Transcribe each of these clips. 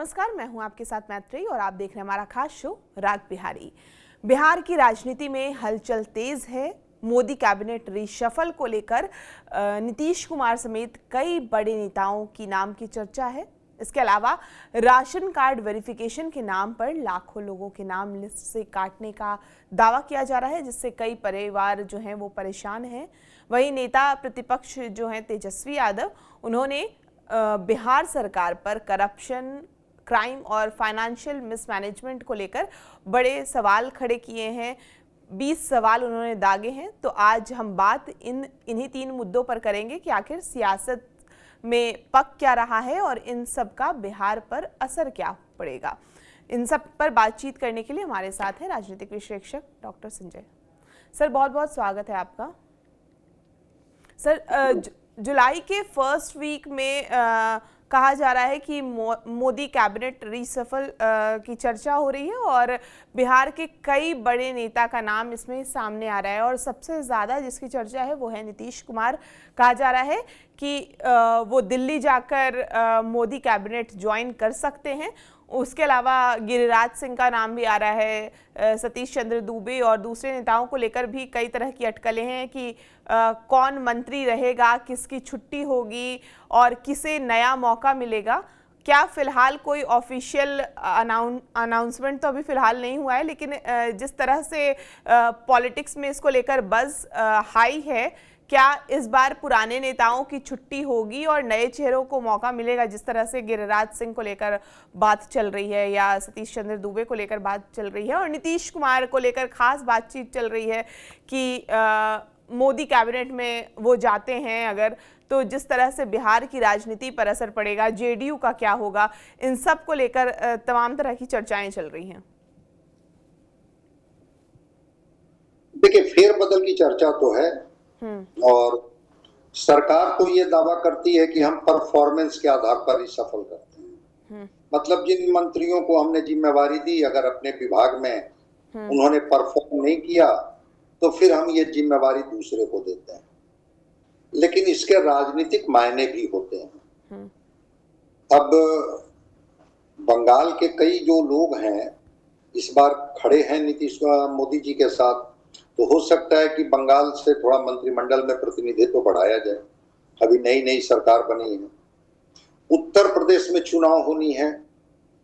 नमस्कार, मैं हूं आपके साथ मैत्री और आप देख रहे हैं हमारा खास शो राग बिहारी। बिहार की राजनीति में हलचल तेज है। मोदी कैबिनेट रीशफल को लेकर नीतीश कुमार समेत कई बड़े नेताओं की नाम की चर्चा है। इसके अलावा राशन कार्ड वेरिफिकेशन के नाम पर लाखों लोगों के नाम लिस्ट से काटने का दावा किया जा रहा है, जिससे कई परिवार जो हैं वो परेशान हैं। वहीं नेता प्रतिपक्ष जो हैं तेजस्वी यादव, उन्होंने बिहार सरकार पर करप्शन, क्राइम और फाइनेंशियल मिसमैनेजमेंट को लेकर बड़े सवाल खड़े किए हैं। 20 सवाल उन्होंने दागे हैं। तो आज हम बात इन्हीं 3 मुद्दों पर करेंगे कि आखिर सियासत में पक क्या रहा है और इन सब का बिहार पर असर क्या पड़ेगा। इन सब पर बातचीत करने के लिए हमारे साथ हैं राजनीतिक विश्लेषक डॉक्टर संजय। सर, बहुत बहुत स्वागत है आपका। सर, जुलाई के फर्स्ट वीक में कहा जा रहा है कि मोदी कैबिनेट रीशफल की चर्चा हो रही है और बिहार के कई बड़े नेता का नाम इसमें सामने आ रहा है और सबसे ज़्यादा जिसकी चर्चा है वो है नीतीश कुमार। कहा जा रहा है कि वो दिल्ली जाकर मोदी कैबिनेट ज्वाइन कर सकते हैं। उसके अलावा गिरिराज सिंह का नाम भी आ रहा है, सतीश चंद्र दूबे और दूसरे नेताओं को लेकर भी कई तरह की अटकलें हैं कि कौन मंत्री रहेगा, किसकी छुट्टी होगी और किसे नया मौका मिलेगा। क्या फिलहाल कोई ऑफिशियल अनाउंसमेंट तो अभी फिलहाल नहीं हुआ है, लेकिन जिस तरह से पॉलिटिक्स में इसको लेकर बज़ हाई है, क्या इस बार पुराने नेताओं की छुट्टी होगी और नए चेहरों को मौका मिलेगा? जिस तरह से गिरिराज सिंह को लेकर बात चल रही है या सतीश चंद्र दूबे को लेकर बात चल रही है और नीतीश कुमार को लेकर खास बातचीत चल रही है कि मोदी कैबिनेट में वो जाते हैं अगर, तो जिस तरह से बिहार की राजनीति पर असर पड़ेगा, जेडीयू का क्या होगा, इन सब को लेकर तमाम तरह की चर्चाएं चल रही हैं। देखिए, फेरबदल की चर्चा तो है और सरकार तो ये दावा करती है कि हम परफॉर्मेंस के आधार पर ही सफल करते हैं। मतलब जिन मंत्रियों को हमने जिम्मेवारी दी, अगर अपने विभाग में उन्होंने परफॉर्म नहीं किया तो फिर हम ये जिम्मेवारी दूसरे को देते हैं। लेकिन इसके राजनीतिक मायने भी होते हैं। अब बंगाल के कई जो लोग हैं इस बार खड़े हैं नीतीश मोदी जी के साथ, तो हो सकता है कि बंगाल से थोड़ा मंत्रिमंडल में प्रतिनिधित्व बढ़ाया जाए। अभी नई नई सरकार बनी है। उत्तर प्रदेश में चुनाव होनी है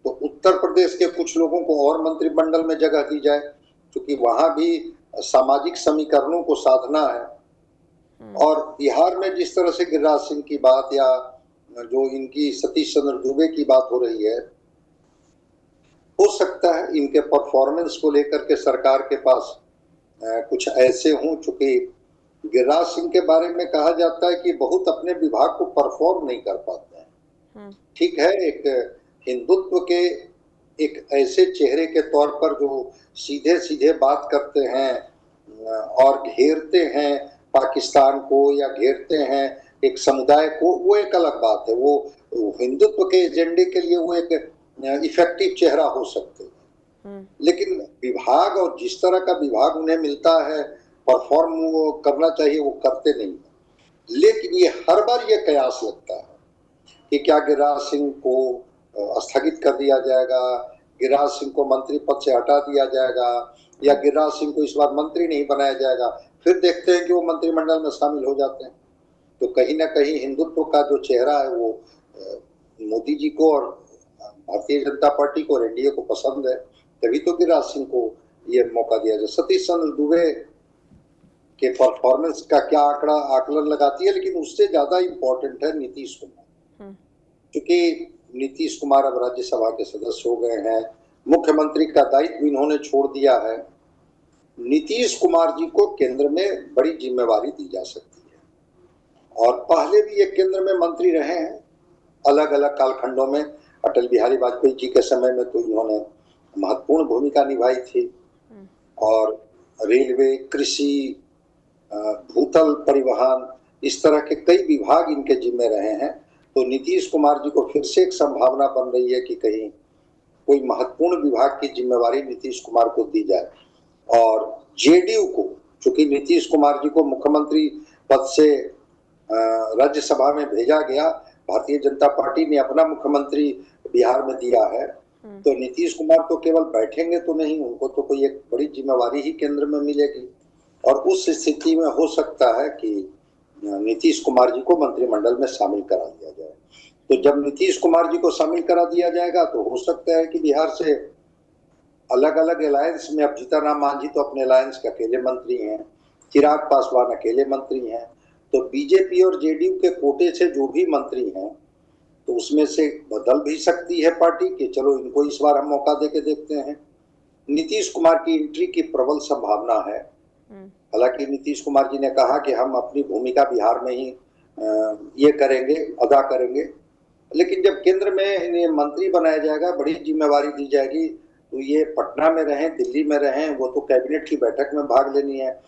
तो उत्तर प्रदेश के कुछ लोगों को और मंत्रिमंडल में जगह दी जाए, क्योंकि वहां भी सामाजिक समीकरणों को साधना है। और बिहार में जिस तरह से गिरिराज सिंह की बात या जो इनकी सतीश चंद्र दूबे की बात हो रही है, हो सकता है इनके परफॉर्मेंस को लेकर के सरकार के पास कुछ ऐसे हों। चूंकि गिरिराज सिंह के बारे में कहा जाता है कि बहुत अपने विभाग को परफॉर्म नहीं कर पाते हैं। ठीक है, एक हिंदुत्व के एक ऐसे चेहरे के तौर पर जो सीधे सीधे बात करते हैं और घेरते हैं पाकिस्तान को या घेरते हैं एक समुदाय को, वो एक अलग बात है। वो हिंदुत्व के एजेंडे के लिए वो एक इफेक्टिव चेहरा हो सकते हैं। लेकिन विभाग और जिस तरह का विभाग उन्हें मिलता है परफॉर्म वो करना चाहिए, वो करते नहीं। लेकिन ये हर बार ये कयास लगता है कि क्या गिरिराज सिंह को स्थगित कर दिया जाएगा, गिरिराज सिंह को मंत्री पद से हटा दिया जाएगा या गिरिराज सिंह को इस बार मंत्री नहीं बनाया जाएगा। फिर देखते हैं कि वो मंत्रिमंडल में शामिल हो जाते हैं। तो कहीं ना कहीं हिंदुत्व का जो चेहरा है वो मोदी जी को और भारतीय जनता पार्टी को और एनडीए को पसंद है, तभी तो गिरिराज सिंह को ये मौका दिया जाए। सतीश चंद्र दूबे के परफॉर्मेंस का क्या आकलन लगाती है, लेकिन उससे ज्यादा इंपॉर्टेंट है नीतीश कुमार, क्योंकि नीतीश कुमार अब राज्यसभा के सदस्य हो गए हैं, मुख्यमंत्री का दायित्व इन्होंने छोड़ दिया है। नीतीश कुमार जी को केंद्र में बड़ी जिम्मेवारी दी जा सकती है और पहले भी ये केंद्र में मंत्री रहे हैं अलग अलग कालखंडों में। अटल बिहारी वाजपेयी जी के समय में तो इन्होंने महत्वपूर्ण भूमिका निभाई थी और रेलवे, कृषि, भूतल परिवहन, इस तरह के कई विभाग इनके जिम्मे रहे हैं। तो नीतीश कुमार जी को फिर से एक संभावना बन रही है कि कहीं कोई महत्वपूर्ण विभाग की जिम्मेवारी नीतीश कुमार को दी जाए। और जेडीयू को, चूंकि नीतीश कुमार जी को मुख्यमंत्री पद से राज्यसभा में भेजा गया, भारतीय जनता पार्टी ने अपना मुख्यमंत्री बिहार में दिया है, तो नीतीश कुमार तो केवल बैठेंगे तो नहीं, उनको तो कोई एक बड़ी जिम्मेवारी ही केंद्र में मिलेगी। और उस स्थिति में हो सकता है कि नीतीश कुमार जी को मंत्रिमंडल में शामिल करा दिया जाए। तो जब नीतीश कुमार जी को शामिल करा दिया जाएगा तो हो सकता है कि बिहार से अलग अलग अलायंस में, अब जीतन मांझी तो अपने अलायंस के अकेले मंत्री हैं, चिराग पासवान अकेले मंत्री हैं, तो बीजेपी और जेडीयू के कोटे से जो भी मंत्री हैं तो उसमें से बदल भी सकती है पार्टी कि चलो इनको इस बार हम मौका दे के देखते हैं। नीतीश कुमार की एंट्री की प्रबल संभावना है। हालांकि नीतीश कुमार जी ने कहा कि हम अपनी भूमिका बिहार में ही ये करेंगे, अदा करेंगे, लेकिन जब केंद्र में इन्हें मंत्री बनाया जाएगा, बड़ी जिम्मेवारी दी जाएगी, तो ये पटना में रहें, दिल्ली में रहें, वो तो कैबिनेट की बैठक में भाग लेनी है।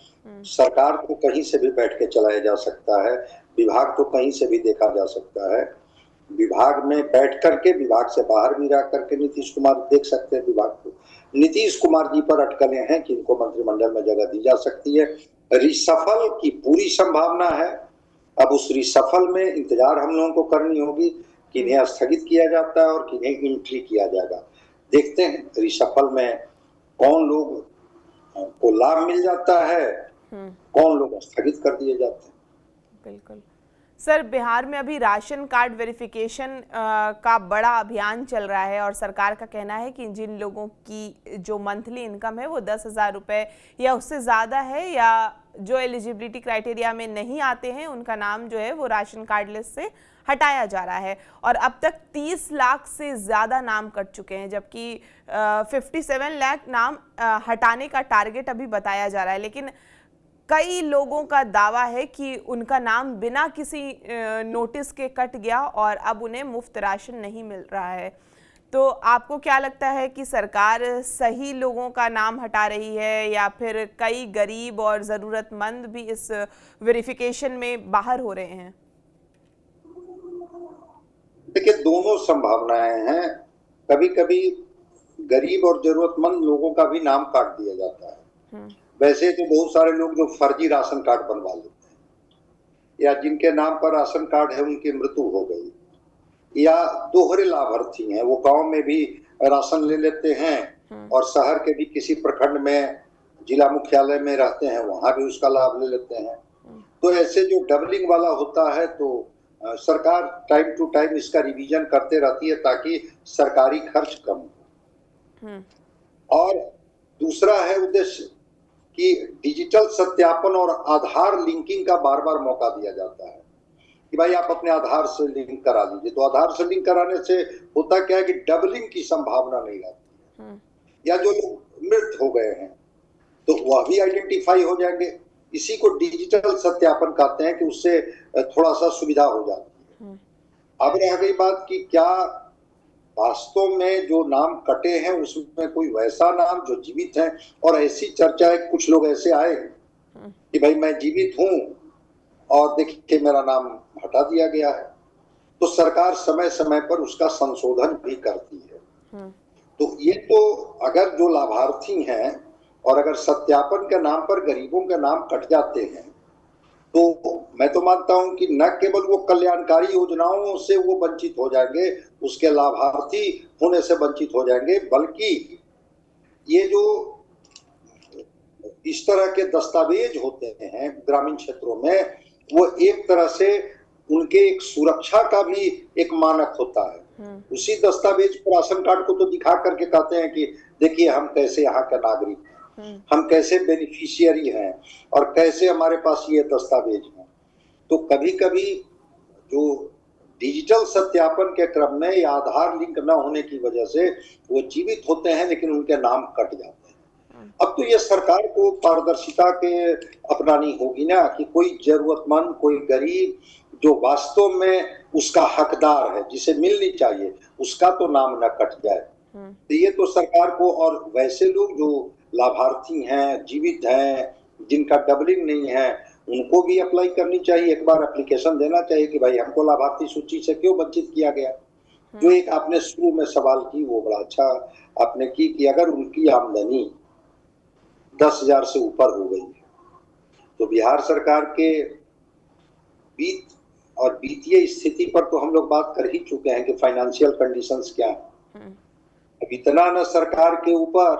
सरकार को कहीं से भी बैठ के चलाया जा सकता है, विभाग तो कहीं से भी देखा जा सकता है। विभाग में बैठ करके, विभाग से बाहर भी रह करके नीतीश कुमार देख सकते हैं विभाग को। नीतीश कुमार जी पर अटकलें हैं कि इनको मंत्रिमंडल में जगह दी जा सकती है। रिसफल की पूरी संभावना है। अब उस रिसफल में इंतजार हम लोगों को करनी होगी कि इन्हें स्थगित किया जाता है और किन्हें एंट्री किया जाएगा। देखते हैं रिसफल में कौन लोग को लाभ मिल जाता है, कौन लोग स्थगित कर दिए जाते हैं। बिल्कुल सर, बिहार में अभी राशन कार्ड वेरिफिकेशन का बड़ा अभियान चल रहा है और सरकार का कहना है कि जिन लोगों की जो मंथली इनकम है वो 10,000 रुपये या उससे ज़्यादा है, या जो एलिजिबिलिटी क्राइटेरिया में नहीं आते हैं, उनका नाम जो है वो राशन कार्ड लिस्ट से हटाया जा रहा है। और अब तक 30 लाख से ज़्यादा नाम कट चुके हैं, जबकि 57 लाख नाम हटाने का टारगेट अभी बताया जा रहा है। लेकिन कई लोगों का दावा है कि उनका नाम बिना किसी नोटिस के कट गया और अब उन्हें मुफ्त राशन नहीं मिल रहा है। तो आपको क्या लगता है कि सरकार सही लोगों का नाम हटा रही है, या फिर कई गरीब और ज़रूरतमंद भी इस वेरिफिकेशन में बाहर हो रहे हैं? देखिए, दोनों संभावनाएं हैं। कभी कभी गरीब और जरूरतमंद लोगों का भी नाम काट दिया जाता है। वैसे तो बहुत सारे लोग जो फर्जी राशन कार्ड बनवा लेते हैं, या जिनके नाम पर राशन कार्ड है उनकी मृत्यु हो गई, या दोहरे लाभार्थी हैं, वो गांव में भी राशन ले लेते हैं और शहर के भी किसी प्रखंड में, जिला मुख्यालय में रहते हैं, वहां भी उसका लाभ ले लेते हैं। तो ऐसे जो डबलिंग वाला होता है, तो सरकार टाइम टू टाइम इसका रिवीजन करते रहती है ताकि सरकारी खर्च कम हो। और दूसरा है उद्देश्य कि डिजिटल सत्यापन और आधार लिंकिंग का बार बार मौका दिया जाता है कि भाई आप अपने आधार से लिंक करा लीजिए। तो आधार से लिंक कराने से होता क्या है कि डबलिंग की संभावना नहीं रहती है, या जो लोग मृत हो गए हैं तो वह भी आइडेंटिफाई हो जाएंगे। इसी को डिजिटल सत्यापन कहते हैं कि उससे थोड़ा सा सुविधा हो जाती है। अब रह गई बात कि क्या वास्तव में जो नाम कटे हैं उसमें कोई वैसा नाम जो जीवित है, और ऐसी चर्चा है, कुछ लोग ऐसे आए कि भाई मैं जीवित हूं और देखिए मेरा नाम हटा दिया गया है। तो सरकार समय समय पर उसका संशोधन भी करती है। तो ये तो अगर जो लाभार्थी हैं और अगर सत्यापन के नाम पर गरीबों के नाम कट जाते हैं, तो मैं तो मानता हूं कि न केवल वो कल्याणकारी योजनाओं से वो वंचित हो जाएंगे, उसके लाभार्थी होने से वंचित हो जाएंगे, बल्कि ये जो इस तरह के दस्तावेज होते हैं ग्रामीण क्षेत्रों में, वो एक तरह से उनके एक सुरक्षा का भी एक मानक होता है। उसी दस्तावेज पर राशन कार्ड को तो दिखा करके कहते हैं कि देखिए हम कैसे यहाँ के नागरिक हैं, हम कैसे बेनिफिशियरी हैं और कैसे हमारे पास ये दस्तावेज हैं। तो कभी कभी जो डिजिटल सत्यापन के क्रम में या आधार लिंक न होने की वजह से वो जीवित होते हैं लेकिन उनके नाम कट जाते हैं। अब तो ये सरकार को पारदर्शिता के अपनानी होगी ना, कि कोई जरूरतमंद, कोई गरीब जो वास्तव में उसका हकदार है, जिसे मिलनी चाहिए, उसका तो नाम न कट जाए। तो ये तो सरकार को, और वैसे लोग जो लाभार्थी हैं, जीवित हैं, जिनका डबलिंग नहीं है, उनको भी अप्लाई करनी चाहिए। एक बार एप्लीकेशन देना चाहिए कि भाई हमको लाभार्थी सूची से क्यों वंचित किया गया। जो एक आपने शुरू में सवाल की, वो बड़ा अच्छा आपने की कि अगर उनकी आमदनी 10,000 से ऊपर हो गई है तो बिहार सरकार के और वित्तीय स्थिति पर तो हम लोग बात कर ही चुके हैं कि फाइनेंशियल कंडीशंस क्या है। अब इतना न सरकार के ऊपर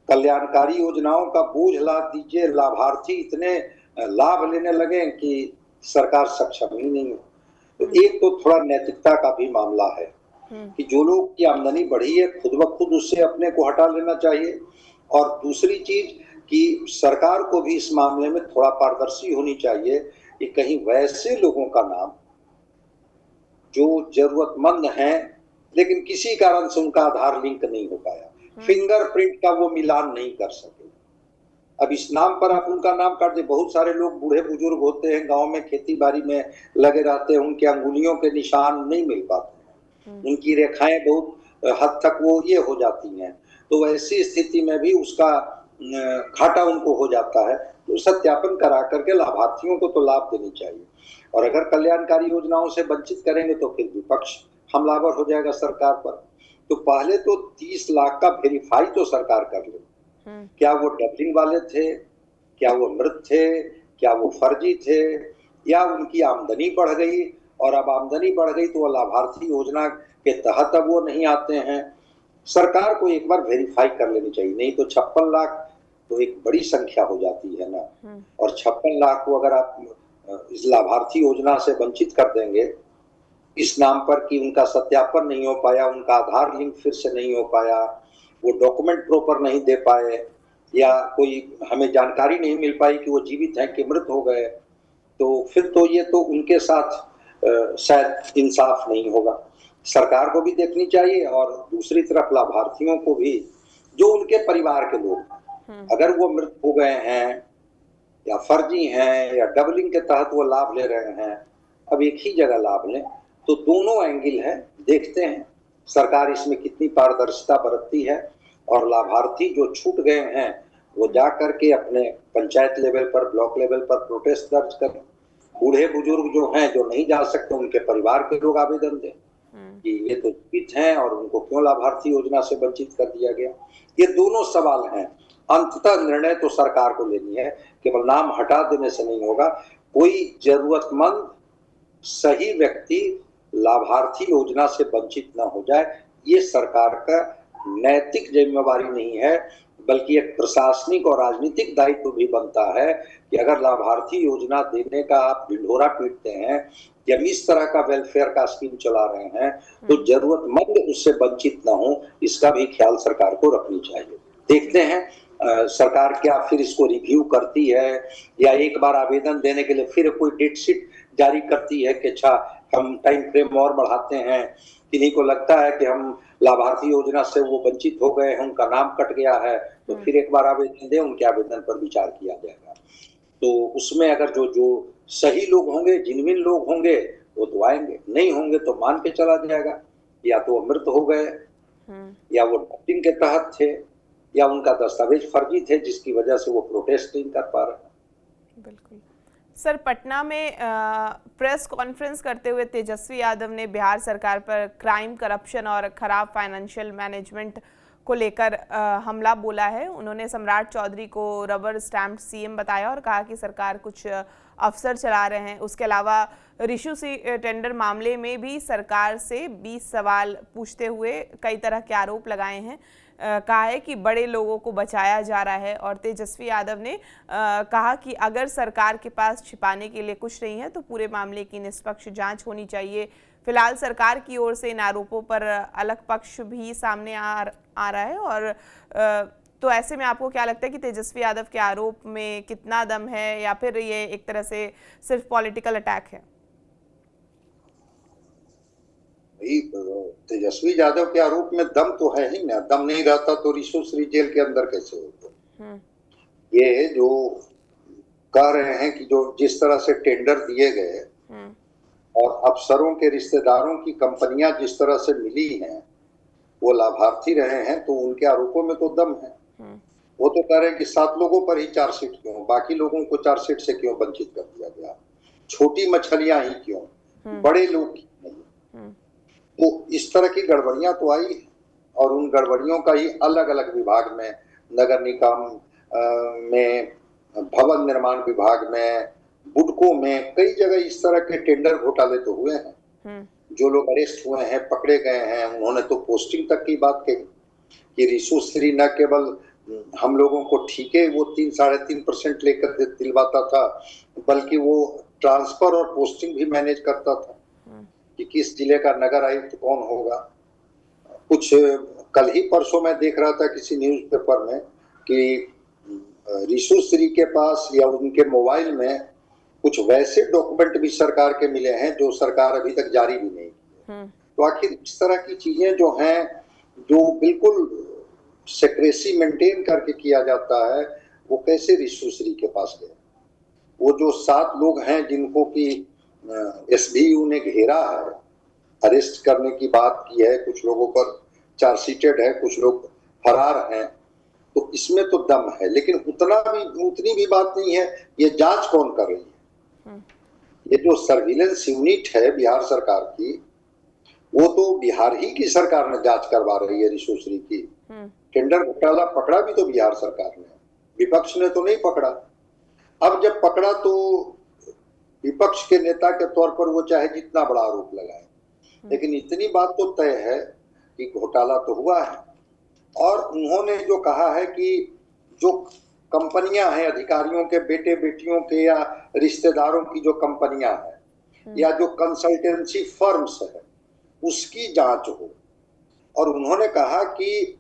कल्याणकारी योजनाओं का बोझ लाद दीजिए, लाभार्थी इतने लाभ लेने लगे कि सरकार सक्षम ही नहीं हो। तो एक तो थोड़ा नैतिकता का भी मामला है कि जो लोग की आमदनी बढ़ी है खुद ब खुद उससे अपने को हटा लेना चाहिए। और दूसरी चीज कि सरकार को भी इस मामले में थोड़ा पारदर्शी होनी चाहिए कि कहीं वैसे लोगों का नाम जो जरूरतमंद हैं लेकिन किसी कारण से उनका आधार लिंक नहीं हो पाया, फिंगरप्रिंट का वो मिलान नहीं कर सके, अब इस नाम पर आप उनका नाम काट दे। बहुत सारे लोग बूढ़े बुजुर्ग होते हैं, गांव में खेती बाड़ी में लगे रहते हैं, उनके अंगुलियों के निशान नहीं मिल पाते हैं, उनकी रेखाएं बहुत हद तक वो ये हो जाती हैं, तो ऐसी स्थिति में भी उसका घाटा उनको हो जाता है। तो सत्यापन करा करके लाभार्थियों को तो लाभ देनी चाहिए। और अगर कल्याणकारी योजनाओं से वंचित करेंगे तो फिर विपक्ष हमलावर हो जाएगा सरकार पर। तो पहले तो 30 लाख का वेरीफाई तो सरकार कर ले, क्या वो डबलिंग वाले थे, क्या वो मृत थे, क्या वो फर्जी थे, या उनकी आमदनी बढ़ गई और अब आमदनी बढ़ गई तो वो लाभार्थी योजना के तहत अब वो नहीं आते हैं। सरकार को एक बार वेरीफाई कर लेनी चाहिए, नहीं तो 56 लाख तो एक बड़ी संख्या हो जाती है ना। और 56 लाख को अगर आप इस लाभार्थी योजना से वंचित कर देंगे इस नाम पर कि उनका सत्यापन नहीं हो पाया, उनका आधार लिंक फिर से नहीं हो पाया, वो डॉक्यूमेंट प्रॉपर नहीं दे पाए, या कोई हमें जानकारी नहीं मिल पाई कि वो जीवित हैं कि मृत हो गए, तो फिर तो ये तो उनके साथ शायद इंसाफ नहीं होगा। सरकार को भी देखनी चाहिए और दूसरी तरफ लाभार्थियों को भी, जो उनके परिवार के लोग अगर वो मृत हो गए हैं या फर्जी हैं या डबलिंग के तहत वो लाभ ले रहे हैं, अब एक ही जगह लाभ लें, तो दोनों एंगल है, देखते हैं सरकार इसमें कितनी पारदर्शिता बरतती है। और लाभार्थी जो छूट गए हैं वो जा करके अपने पंचायत लेवल पर, ब्लॉक लेवल पर प्रोटेस्ट दर्ज करें। बूढ़े बुजुर्ग जो हैं, जो नहीं जा सकते, उनके परिवार के लोग आवेदन दें कि ये तो जीवित हैं और उनको क्यों लाभार्थी योजना से वंचित कर दिया गया। ये दोनों सवाल हैं, अंततः निर्णय तो सरकार को लेनी है, केवल नाम हटा देने से नहीं होगा। कोई जरूरतमंद सही व्यक्ति लाभार्थी योजना से वंचित न हो जाए, ये सरकार का नैतिक जिम्मेवारी नहीं है, बल्कि एक प्रशासनिक और राजनीतिक दायित्व भी बनता है कि अगर लाभार्थी योजना देने का आप ढिंढोरा पीटते हैं या इस तरह का वेलफेयर का स्कीम चला रहे हैं तो जरूरतमंद उससे वंचित न हो, इसका भी ख्याल सरकार को रखनी चाहिए। देखते हैं सरकार क्या फिर इसको रिव्यू करती है या एक बार आवेदन देने के लिए फिर कोई डेट शीट जारी करती है कि अच्छा हम टाइम फ्रेम और बढ़ाते हैं। किन्हीं को लगता है कि हम लाभार्थी योजना से वो वंचित हो गए हैं, उनका नाम कट गया है, तो फिर एक बार आवेदन दें, उनके आवेदन पर विचार किया जाएगा। तो उसमें अगर जो सही लोग होंगे, जिनविन लोग होंगे, वो तो आएंगे, नहीं होंगे तो मान के चला जाएगा या तो वो मृत हो गए या वो डॉपिंग के तहत थे या उनका दस्तावेज फर्जी थे जिसकी वजह से वो प्रोटेस्ट नहीं कर पा रहे। बिल्कुल सर, पटना में प्रेस कॉन्फ्रेंस करते हुए तेजस्वी यादव ने बिहार सरकार पर क्राइम, करप्शन और खराब फाइनेंशियल मैनेजमेंट को लेकर हमला बोला है। उन्होंने सम्राट चौधरी को रबर स्टैम्प सीएम बताया और कहा कि सरकार कुछ अफसर चला रहे हैं। उसके अलावा रिशु सी टेंडर मामले में भी सरकार से 20 सवाल पूछते हुए कई तरह के आरोप लगाए हैं। कहा है कि बड़े लोगों को बचाया जा रहा है और तेजस्वी यादव ने कहा कि अगर सरकार के पास छिपाने के लिए कुछ नहीं है तो पूरे मामले की निष्पक्ष जांच होनी चाहिए। फिलहाल सरकार की ओर से इन आरोपों पर अलग पक्ष भी सामने आ रहा है और तो ऐसे में आपको क्या लगता है कि तेजस्वी यादव के आरोप में कितना दम है या फिर ये एक तरह से सिर्फ पॉलिटिकल अटैक है? तेजस्वी यादव के आरोप में दम तो है ही ना, दम नहीं रहता तो रिशु श्री जेल के अंदर कैसे होता। ये जो कह रहे हैं कि जो जिस तरह से टेंडर दिए गए और अफसरों के रिश्तेदारों की कंपनियां जिस तरह से मिली हैं, वो लाभार्थी रहे हैं, तो उनके आरोपों में तो दम है। वो तो कह रहे हैं कि 7 लोगों पर ही चार्जशीट क्यों, बाकी लोगों को चार्जशीट से क्यों वंचित कर दिया गया, छोटी मछलियां ही क्यों, बड़े लोग क्यों नहीं। तो इस तरह की गड़बड़ियां तो आई और उन गड़बड़ियों का ही अलग अलग विभाग में, नगर निगम में, भवन निर्माण विभाग में, बुडको में कई जगह इस तरह के टेंडर घोटाले तो हुए हैं। जो लोग अरेस्ट हुए हैं, पकड़े गए हैं, उन्होंने तो पोस्टिंग तक की बात कही कि रिशु श्री न केवल हम लोगों को ठीके वो 3-3.5% लेकर दिलवाता था, बल्कि वो ट्रांसफर और पोस्टिंग भी मैनेज करता था कि किस जिले का नगर आयुक्त कौन होगा। कुछ कल ही परसों मैं देख रहा था किसी न्यूज़पेपर में कि रिशु श्री के पास या उनके मोबाइल में कुछ वैसे डॉक्यूमेंट भी सरकार के मिले हैं जो सरकार अभी तक जारी भी नहीं की। तो आखिर इस तरह की चीजें जो हैं, जो बिल्कुल सेक्रेसी मेंटेन करके किया जाता है, वो कैसे रिशु श्री के पास गए? वो जो 7 लोग हैं जिनको कि एसबीयू ने घेरा है, अरेस्ट करने की बात की है, कुछ लोगों पर चार्जशीटेड है, कुछ लोग फरार हैं, तो इसमें तो दम है। लेकिन उतनी भी बात नहीं है। ये जांच कौन कर रही है? ये जो सर्विलेंस यूनिट है बिहार सरकार की, वो तो बिहार ही की सरकार ने जांच करवा रही है रिशु श्री की। टेंडर घोटाला पकड़ा भी तो बिहार सरकार ने, विपक्ष ने तो नहीं पकड़ा। अब जब पकड़ा तो विपक्ष के नेता के तौर पर वो चाहे जितना बड़ा आरोप लगाए, लेकिन इतनी बात तो तय है कि घोटाला तो हुआ है। और उन्होंने जो कहा है कि जो कंपनियां हैं, अधिकारियों के बेटे बेटियों के या रिश्तेदारों की जो कंपनियां हैं या जो कंसल्टेंसी फर्म्स है, उसकी जांच हो। और उन्होंने कहा कि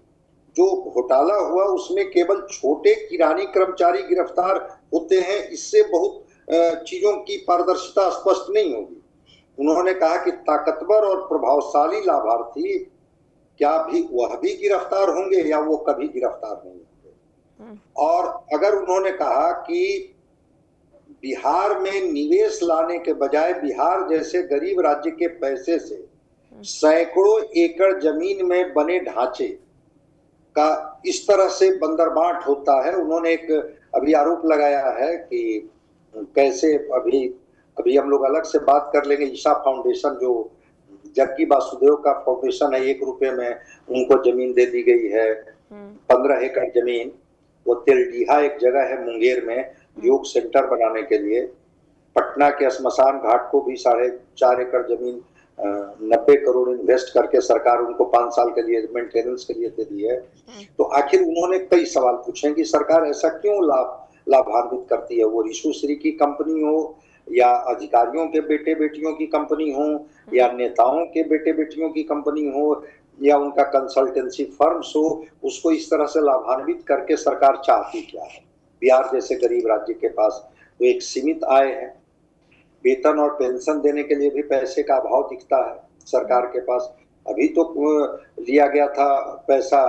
जो घोटाला हुआ उसमें केवल छोटे किरानी कर्मचारी गिरफ्तार होते हैं, इससे बहुत चीजों की पारदर्शिता स्पष्ट नहीं होगी। उन्होंने कहा कि ताकतवर और प्रभावशाली लाभार्थी क्या भी वह भी गिरफ्तार होंगे या वो कभी गिरफ्तार नहीं होंगे। और अगर उन्होंने कहा कि बिहार में निवेश लाने के बजाय बिहार जैसे गरीब राज्य के पैसे से सैकड़ों एकड़ जमीन में बने ढांचे का इस तरह से बंदरबाट होता है। उन्होंने एक अभी आरोप लगाया है कि कैसे अभी हम लोग अलग से बात कर लेंगे, ईशा फाउंडेशन जो जग्गी वासुदेव का फाउंडेशन है, 1 रुपए में उनको जमीन दे दी गई है, 15 एकड़ जमीन। वो तेलडीहा एक जगह है मुंगेर में, योग सेंटर बनाने के लिए। पटना के श्मशान घाट को भी 4.5 एकड़ जमीन 90 करोड़ इन्वेस्ट करके सरकार उनको 5 साल के लिए मेंटेनेंस के लिए दे दी है। तो आखिर उन्होंने कई सवाल पूछे कि सरकार ऐसा क्यों लाभान्वित करती है? वो रिशु श्री की कंपनी हो या अधिकारियों के बेटे बेटियों की कंपनी हो या नेताओं के बेटे बेटियों की कंपनी हो या उनका कंसल्टेंसी फर्म्स हो, उसको इस तरह से लाभान्वित करके सरकार चाहती क्या है? बिहार जैसे गरीब राज्य के पास तो एक सीमित आय है, वेतन और पेंशन देने के लिए भी पैसे का अभाव दिखता है सरकार के पास। अभी तो लिया गया था पैसा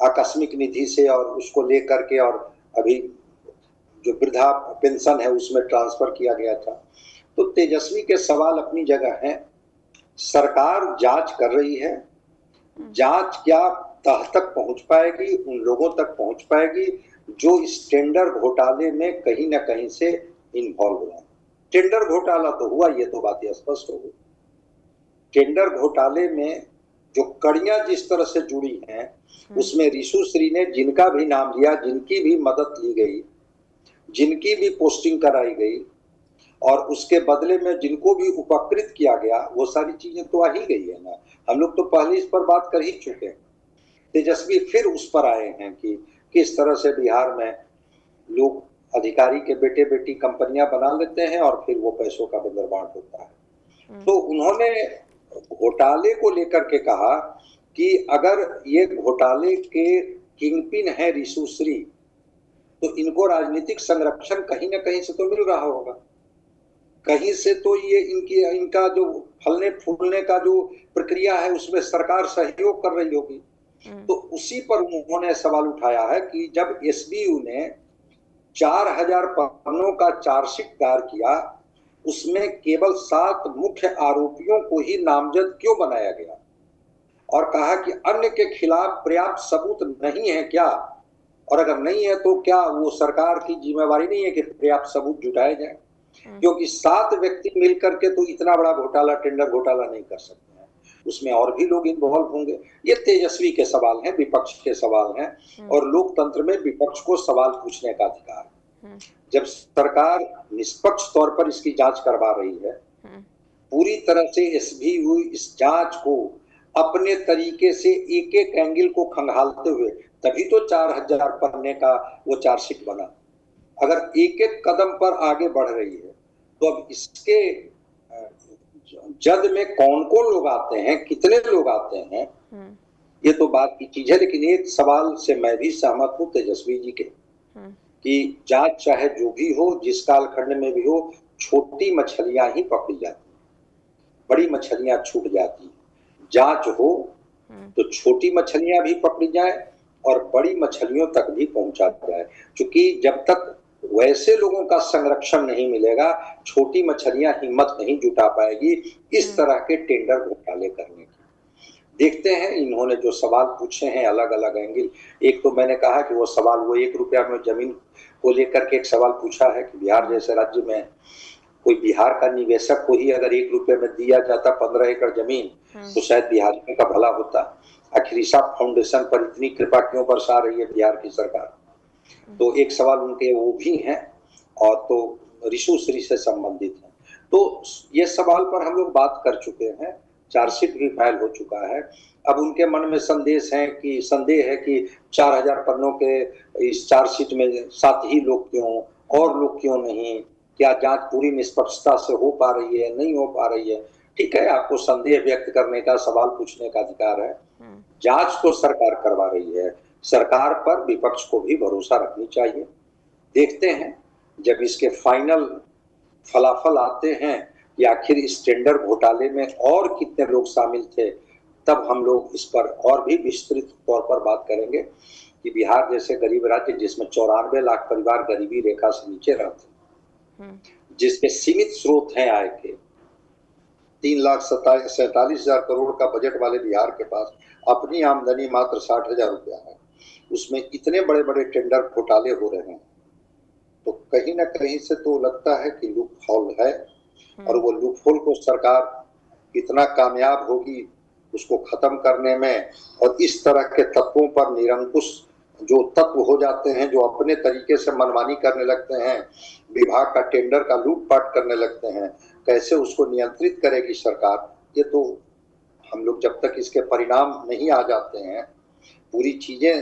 आकस्मिक निधि से और उसको लेकर के और अभी जो वृद्धा पेंशन है उसमें ट्रांसफर किया गया था। तो तेजस्वी के सवाल अपनी जगह हैं। सरकार जांच कर रही है, जांच क्या तह तक पहुंच पाएगी, उन लोगों तक पहुंच पाएगी जो इस टेंडर घोटाले में कहीं ना कहीं से इन्वॉल्व हुआ। टेंडर घोटाला तो हुआ, ये तो बात स्पष्ट हो गई। टेंडर घोटाले में जो कड़ियां जिस तरह से जुड़ी हैं, उसमें रिशु श्री ने जिनका भी नाम लिया, जिनकी भी मदद ली गई, जिनकी भी पोस्टिंग कराई गई और उसके बदले में जिनको भी उपकृत किया गया, वो सारी चीजें तो आ ही गई है ना। हम लोग तो पहले इस पर बात कर ही चुके हैं। तेजस्वी फिर उस पर आए हैं कि किस तरह से बिहार में लोग अधिकारी के बेटे बेटी कंपनियां बना लेते हैं और फिर वो पैसों का बंदरबाट होता है। तो उन्होंने घोटाले को लेकर के कहा कि अगर ये घोटाले के किंगपिन है रिशु श्री, तो इनको राजनीतिक संरक्षण कहीं ना कहीं से तो मिल रहा होगा, कहीं से तो ये इनका जो फलने फूलने का जो प्रक्रिया है उसमें सरकार सहयोग कर रही होगी। तो उसी पर उन्होंने सवाल उठाया है कि जब एसबीयू ने 4000 पन्नों का चार्जशीट दायर किया, उसमें केवल 7 मुख्य आरोपियों को ही नामजद क्यों बनाया गया, और कहा कि अन्य के खिलाफ पर्याप्त सबूत नहीं है क्या, और अगर नहीं है तो क्या वो सरकार की जिम्मेवारी नहीं है कि पर्याप्त सबूत जुटाए जाए? क्योंकि 7 व्यक्ति मिलकर के तो इतना बड़ा घोटाला, टेंडर घोटाला नहीं कर सकते हैं, उसमें और भी लोग इन्वॉल्व होंगे। ये तेजस्वी के सवाल हैं, विपक्ष के सवाल हैं, और लोकतंत्र में विपक्ष को सवाल पूछने का अधिकार है। जब सरकार निष्पक्ष तौर पर इसकी जांच करवा रही है, पूरी तरह से एसबीयू इस जांच को अपने तरीके से एक एक एंगल को खंगालते हुए, तभी तो 4000 पन्ने का वो चार्जशीट बना। अगर एक एक कदम पर आगे बढ़ रही है तो अब इसके जद में कौन कौन लोग आते हैं, कितने लोग आते हैं, ये तो बात की चीज है। लेकिन एक सवाल से मैं भी सहमत हूँ तेजस्वी जी के, कि जांच चाहे जो भी हो, जिस कालखंड में भी हो, छोटी मछलियां ही पकड़ी जाती, बड़ी मछलियां छूट जाती। जांच हो तो छोटी मछलियां भी पकड़ी जाए और बड़ी मछलियों तक भी पहुंचा जाए, क्योंकि जब तक वैसे लोगों का संरक्षण नहीं मिलेगा, छोटी मछलियां हिम्मत नहीं जुटा पाएगी इस तरह के टेंडर घोटाले करने की। देखते हैं इन्होंने जो सवाल पूछे हैं अलग अलग एंगल। एक तो मैंने कहा कि वो सवाल, वो 1 रुपया में जमीन को लेकर के एक सवाल पूछा है कि बिहार जैसे राज्य में कोई बिहार का निवेशक को ही अगर 1 रुपये में दिया जाता 15 एकड़ जमीन, तो शायद बिहार का भला होता। आखिर ईसा फाउंडेशन पर इतनी कृपा क्यों बरसा रही है बिहार की सरकार? तो एक सवाल उनके वो भी हैं, और तो रिशु श्री से संबंधित है। तो ये सवाल पर हम लोग बात कर चुके हैं, चार्जशीट भी फाइल हो चुका है। अब उनके मन में संदेह है कि 4000 पन्नों के इस चार्जशीट में 7 ही लोग क्यों, और लोग क्यों नहीं? क्या जांच पूरी निष्पक्षता से हो पा रही है, नहीं हो पा रही है? ठीक है, आपको संदेह व्यक्त करने का, सवाल पूछने का अधिकार है। जांच तो सरकार करवा रही है, सरकार पर विपक्ष को भी भरोसा रखनी चाहिए। देखते हैं जब इसके फाइनल फलाफल आते हैं कि आखिर इस टेंडर घोटाले में और कितने लोग शामिल थे, तब हम लोग इस पर और भी विस्तृत तौर पर बात करेंगे कि बिहार जैसे गरीब राज्य, जिसमें 94 लाख परिवार गरीबी रेखा से नीचे रहते, जिसके सीमित स्रोत हैं आय के, 3,47,000 करोड़ का बजट वाले बिहार के पास अपनी आमदनी मात्र 60,000 रुपया है, उसमें इतने बड़े बड़े टेंडर घोटाले हो रहे हैं, तो कहीं ना कहीं से तो लगता है कि लूप होल है। और वो लूप होल को सरकार कितना कामयाब होगी उसको खत्म करने में, और इस तरह के तत्वों पर निरंकुश जो तत्व हो जाते हैं, जो अपने तरीके से मनमानी करने लगते हैं, विभाग का टेंडर का लूटपाट करने लगते हैं, कैसे उसको नियंत्रित करेगी सरकार? ये तो हम लोग जब तक इसके परिणाम नहीं आ जाते हैं, पूरी चीजें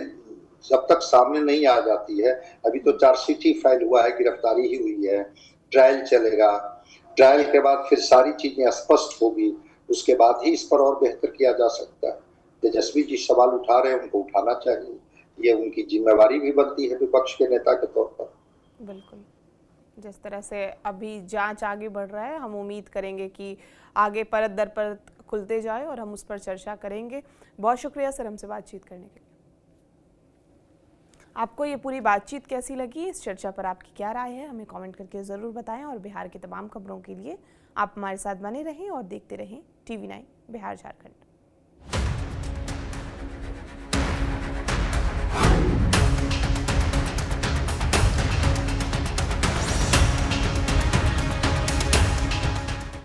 जब तक सामने नहीं आ जाती है, अभी तो चार्जशीट ही फाइल हुआ है, गिरफ्तारी ही हुई है, ट्रायल चलेगा, ट्रायल के बाद फिर सारी चीजें स्पष्ट होगी, उसके बाद ही इस पर और बेहतर किया जा सकता है। तेजस्वी जी सवाल उठा रहे हैं, उनको उठाना चाहिए, ये उनकी जिम्मेवारी भी बनती है विपक्ष के नेता के तौर पर। बिल्कुल, जिस तरह से अभी जांच आगे बढ़ रहा है, हम उम्मीद करेंगे कि आगे परत दर परत खुलते जाए और हम उस पर चर्चा करेंगे। बहुत शुक्रिया सर हमसे बातचीत करने के लिए। आपको ये पूरी बातचीत कैसी लगी? इस चर्चा पर आपकी क्या राय है? हमें कमेंट करके ज़रूर बताएं, और बिहार की तमाम खबरों के लिए आप हमारे साथ बने रहें और देखते रहें TV9 बिहार झारखंड।